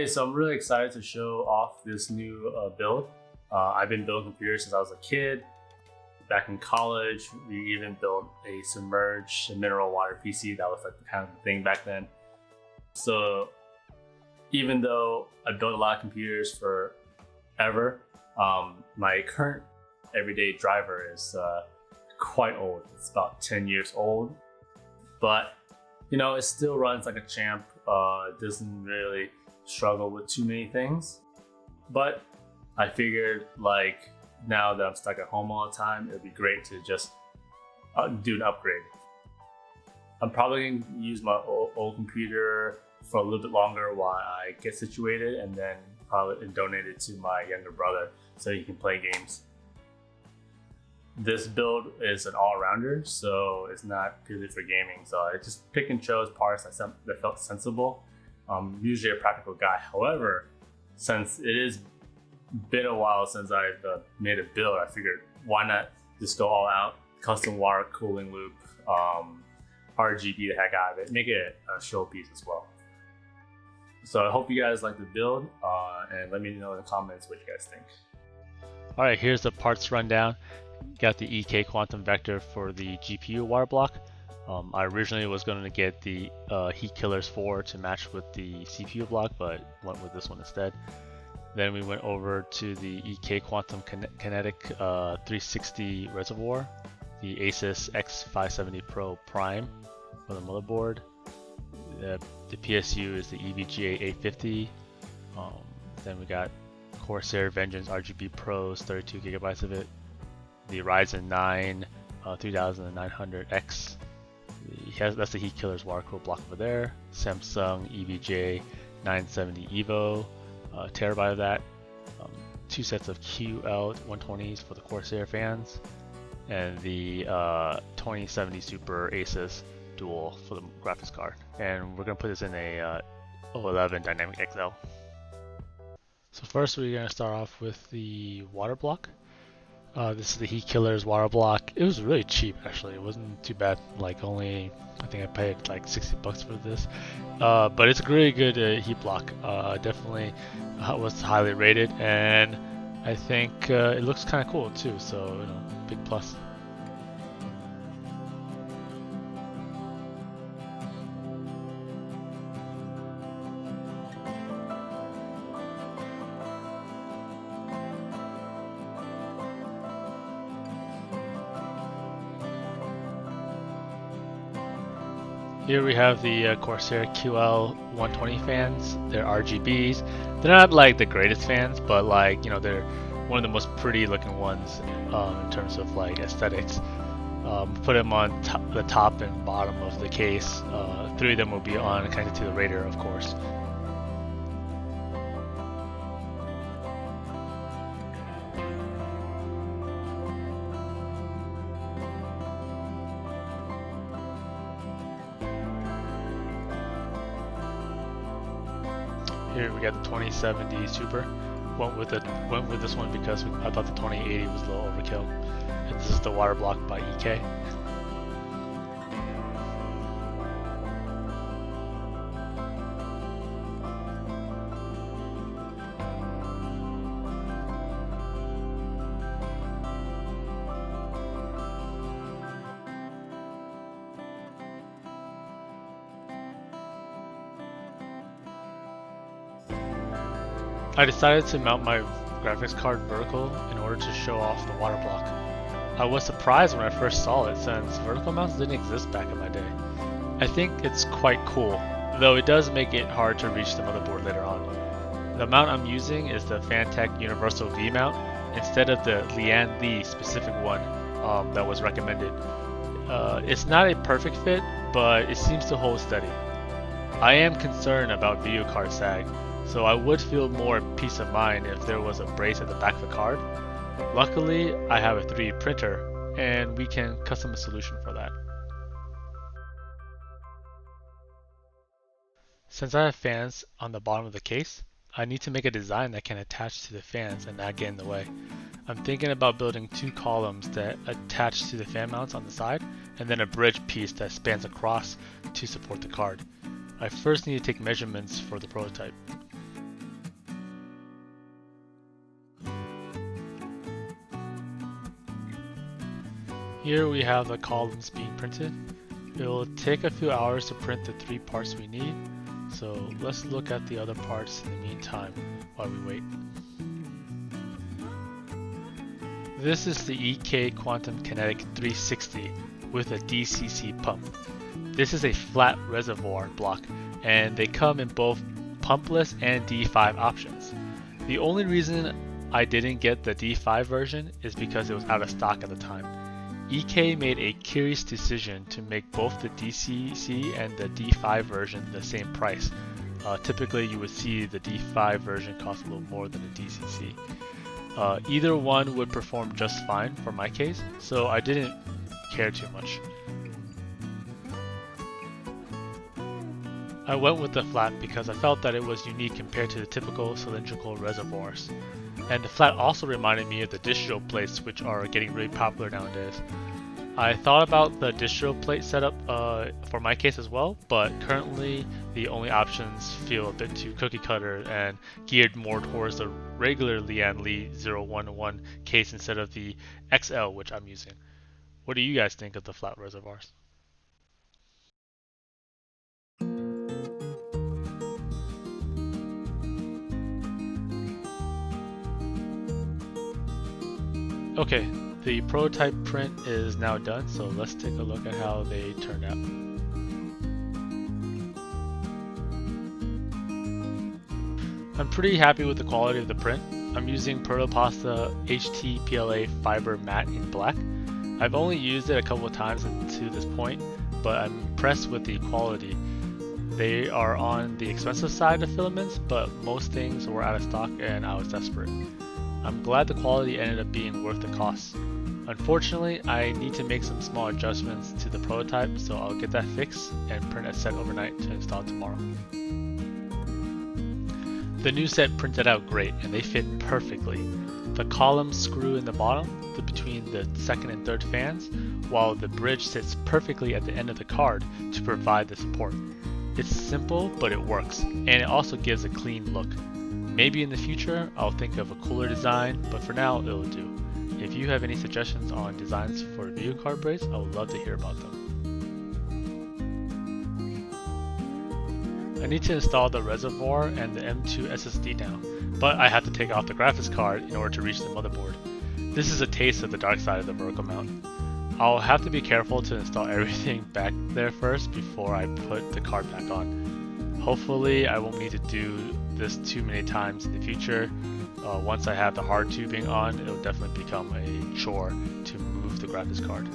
Hey, so I'm really excited to show off this new build. I've been building computers since I was a kid. Back in college, we even built a submerged mineral water PC. That was like kind of the thing back then. So even though I built a lot of computers forever, my current everyday driver is quite old. It's about 10 years old, but you know, it still runs like a champ. It doesn't really struggle with too many things, but I figured like now that I'm stuck at home all the time, it'd be great to just do an upgrade. I'm probably going to use my old computer for a little bit longer while I get situated, and then probably donate it to my younger brother so he can play games. This build is an all-rounder, so it's not purely for gaming. So I just pick and chose parts that felt sensible. I'm usually a practical guy. However, since it has been a while since I've made a build, I figured why not just go all out, custom water cooling loop, RGB the heck out of it, make it a showpiece as well. So I hope you guys like the build, and let me know in the comments what you guys think. All right, here's the parts rundown. Got the EK Quantum Vector for the GPU water block. I originally was going to get the HeatKiller 4 to match with the CPU block, but went with this one instead. Then we went over to the EK Quantum Kinetic 360 reservoir, the Asus X570 Pro Prime for the motherboard. The PSU is the EVGA 850. Then we got Corsair Vengeance RGB Pros, 32 gigabytes of it. The Ryzen 9 3900X. That's the HeatKiller's Watercool block over there. Samsung EVGA 970 Evo, a terabyte of that. Two sets of QL 120s for the Corsair fans, and the 2070 Super Asus Dual for the graphics card. And we're gonna put this in a 011 Dynamic XL. So first we're gonna start off with the water block. This is the HeatKiller's water block. It was really cheap actually. It wasn't too bad. Like I think I paid like 60 bucks for this. But it's a really good heat block. Definitely was highly rated, and I think it looks kind of cool too. So you know, big plus. Here we have the Corsair QL 120 fans. They're RGBs. They're not like the greatest fans, but like, you know, they're one of the most pretty looking ones in terms of like aesthetics. Put them on the top and bottom of the case. 3 of them will be on connected to the radiator, of course. Here we got the 2070 Super. Went with this one because I thought the 2080 was a little overkill. And this is the water block by EK. I decided to mount my graphics card vertical in order to show off the water block. I was surprised when I first saw it since vertical mounts didn't exist back in my day. I think it's quite cool, though it does make it hard to reach the motherboard later on. The mount I'm using is the Fantech Universal V mount instead of the Lian Li specific one that was recommended. It's not a perfect fit, but it seems to hold steady. I am concerned about video card sag, so I would feel more peace of mind if there was a brace at the back of the card. Luckily, I have a 3D printer, and we can custom a solution for that. Since I have fans on the bottom of the case, I need to make a design that can attach to the fans and not get in the way. I'm thinking about building 2 columns that attach to the fan mounts on the side, and then a bridge piece that spans across to support the card. I first need to take measurements for the prototype. Here we have the columns being printed. It will take a few hours to print the 3 parts we need, so let's look at the other parts in the meantime while we wait. This is the EK Quantum Kinetic 360 with a DCC pump. This is a flat reservoir block, and they come in both pumpless and D5 options. The only reason I didn't get the D5 version is because it was out of stock at the time. EK made a curious decision to make both the DCC and the D5 version the same price. Typically you would see the D5 version cost a little more than the DCC. Either one would perform just fine for my case, so I didn't care too much. I went with the flat because I felt that it was unique compared to the typical cylindrical reservoirs. And the flat also reminded me of the distro plates, which are getting really popular nowadays. I thought about the distro plate setup for my case as well, but currently the only options feel a bit too cookie cutter and geared more towards the regular Lian Li 0101 case instead of the XL, which I'm using. What do you guys think of the flat reservoirs? Okay, the prototype print is now done, so let's take a look at how they turned out. I'm pretty happy with the quality of the print. I'm using Protopasta HTPLA fiber matte in black. I've only used it a couple of times to this point, but I'm impressed with the quality. They are on the expensive side of filaments, but most things were out of stock and I was desperate. I'm glad the quality ended up being worth the cost. Unfortunately, I need to make some small adjustments to the prototype, so I'll get that fixed and print a set overnight to install tomorrow. The new set printed out great and they fit perfectly. The columns screw in the bottom between the second and third fans, while the bridge sits perfectly at the end of the card to provide the support. It's simple, but it works, and it also gives a clean look. Maybe in the future, I'll think of a cooler design, but for now, it'll do. If you have any suggestions on designs for video card brace, I would love to hear about them. I need to install the reservoir and the M2 SSD now, but I have to take off the graphics card in order to reach the motherboard. This is a taste of the dark side of the vertical mount. I'll have to be careful to install everything back there first before I put the card back on. Hopefully, I won't need to do this too many times in the future. Once I have the hard tubing on, it'll definitely become a chore to move the graphics card.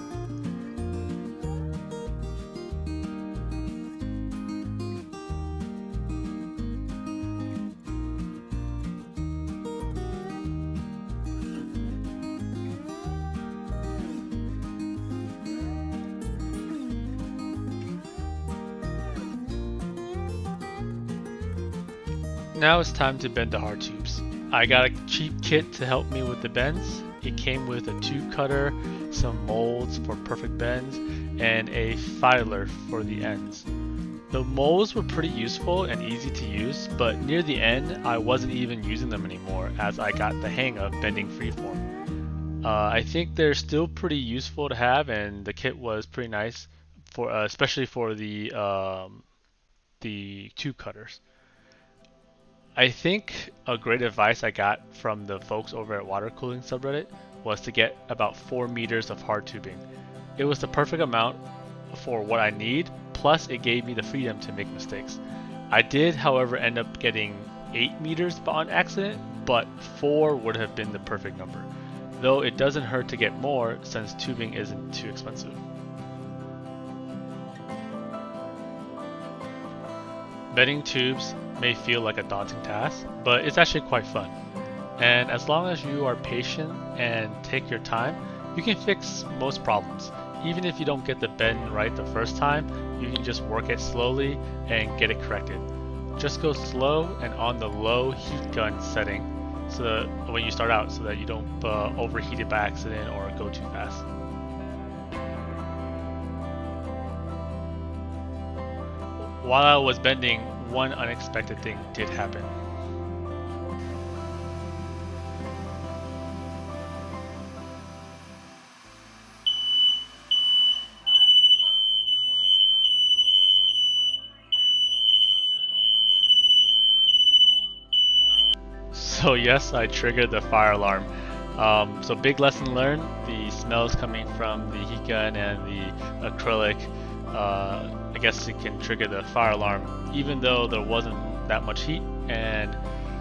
Now it's time to bend the hard tubes. I got a cheap kit to help me with the bends. It came with a tube cutter, some molds for perfect bends, and a filer for the ends. The molds were pretty useful and easy to use, but near the end I wasn't even using them anymore as I got the hang of bending freeform. I think they're still pretty useful to have, and the kit was pretty nice, for especially for the tube cutters. I think a great advice I got from the folks over at Watercooling subreddit was to get about 4 meters of hard tubing. It was the perfect amount for what I need, plus it gave me the freedom to make mistakes. I did, however, end up getting 8 meters on accident, but 4 would have been the perfect number. Though it doesn't hurt to get more since tubing isn't too expensive. Bending tubes may feel like a daunting task, but it's actually quite fun. And as long as you are patient and take your time, you can fix most problems. Even if you don't get the bend right the first time, you can just work it slowly and get it corrected. Just go slow and on the low heat gun setting so that when you start out, so that you don't overheat it by accident or go too fast. While I was bending, one unexpected thing did happen. So yes, I triggered the fire alarm. So big lesson learned, the smells coming from the heat gun and the acrylic, I guess it can trigger the fire alarm even though there wasn't that much heat. And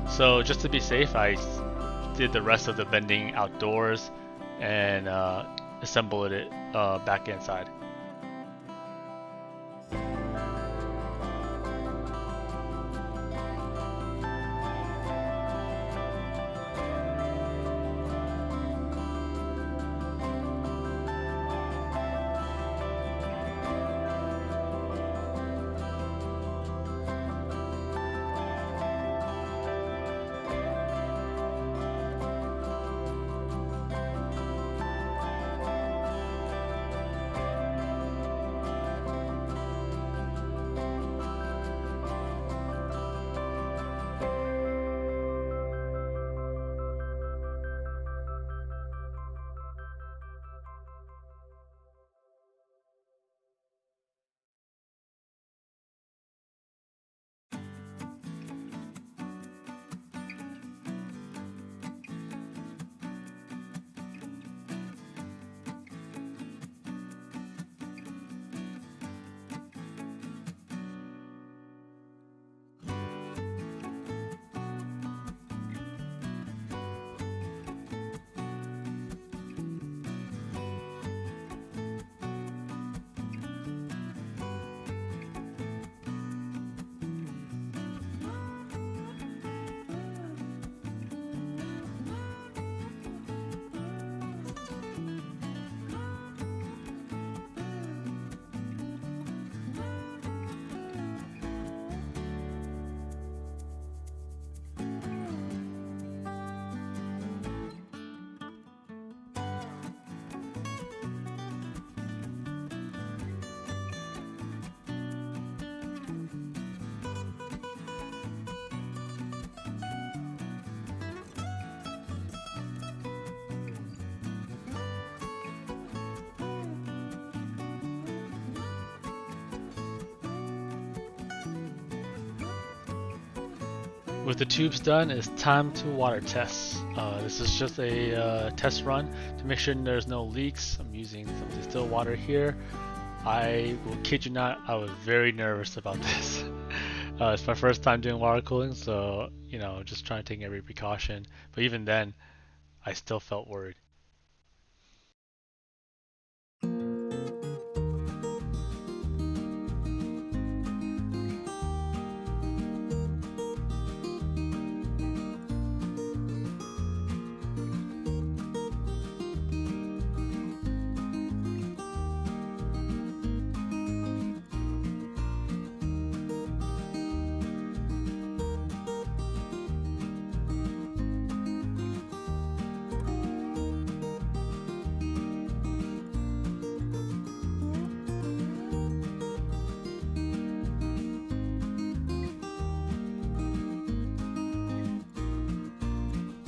so just to be safe, I did the rest of the bending outdoors and assembled it back inside. With the tubes done, it's time to water test. This is just a test run to make sure there's no leaks. I'm using some distilled water here. I will kid you not, I was very nervous about this. It's my first time doing water cooling, so you know, just trying to take every precaution. But even then, I still felt worried.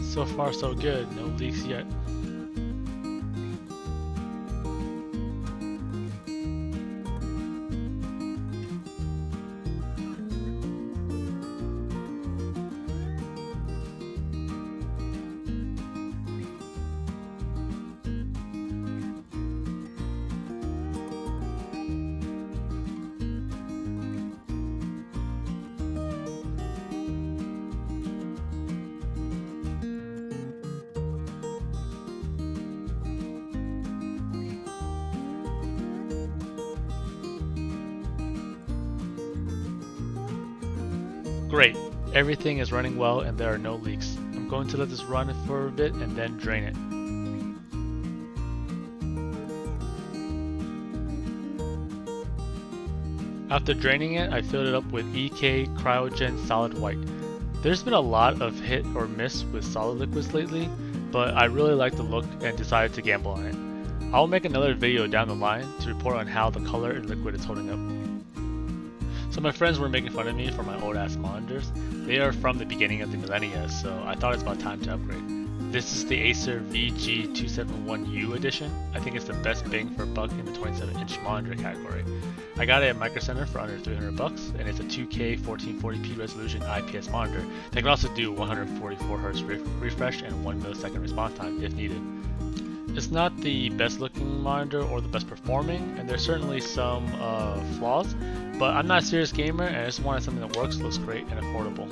So far so good, no leaks yet. Great, everything is running well and there are no leaks. I'm going to let this run for a bit and then drain it. After draining it, I filled it up with EK Cryogen Solid White. There's been a lot of hit or miss with solid liquids lately, but I really like the look and decided to gamble on it. I'll make another video down the line to report on how the color and liquid is holding up. So my friends were making fun of me for my old ass monitors. They are from the beginning of the millennia, so I thought it's about time to upgrade. This is the Acer VG271U edition. I think it's the best bang for a buck in the 27-inch monitor category. I got it at Micro Center for under $300, and it's a 2K 1440p resolution IPS monitor that can also do 144Hz refresh and 1 millisecond response time if needed. It's not the best looking monitor or the best performing, and there's certainly some flaws, but I'm not a serious gamer and I just wanted something that works, looks great, and affordable.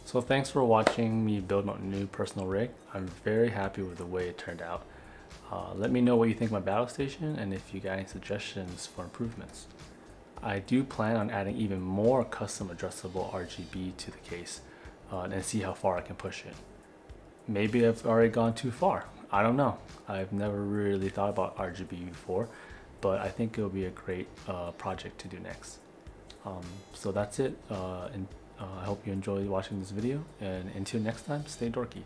So thanks for watching me build my new personal rig. I'm very happy with the way it turned out. Let me know what you think of my battle station and if you got any suggestions for improvements. I do plan on adding even more custom adjustable RGB to the case and see how far I can push it. Maybe I've already gone too far. I don't know. I've never really thought about RGB before, but I think it'll be a great project to do next. So that's it. I hope you enjoyed watching this video, and until next time, stay dorky.